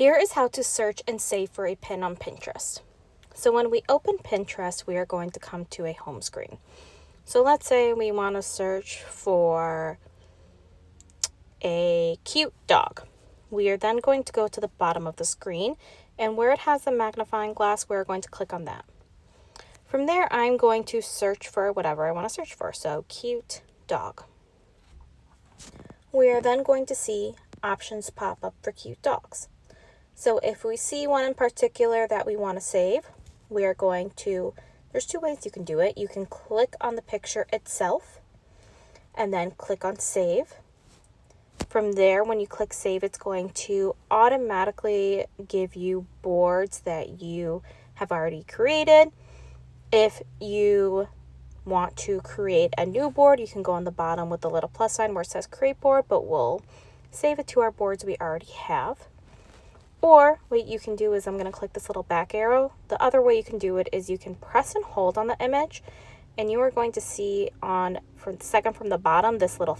Here is how to search and save for a pin on Pinterest. So when we open Pinterest, we are going to come to a home screen. So let's say we want to search for a cute dog. We are then going to go to the bottom of the screen, and where it has the magnifying glass, we're going to click on that. From there, I'm going to search for whatever I want to search for. So cute dog. We are then going to see options pop up for cute dogs. So if we see one in particular that we want to save, we are going to, there's two ways you can do it. You can click on the picture itself and then click on save. From there, when you click save, it's going to automatically give you boards that you have already created. If you want to create a new board, you can go on the bottom with the little plus sign where it says create board, but we'll save it to our boards we already have. Or what you can do is, I'm going to click this little back arrow. The other way you can do it is you can press and hold on the image, and you are going to see on, from the bottom, this little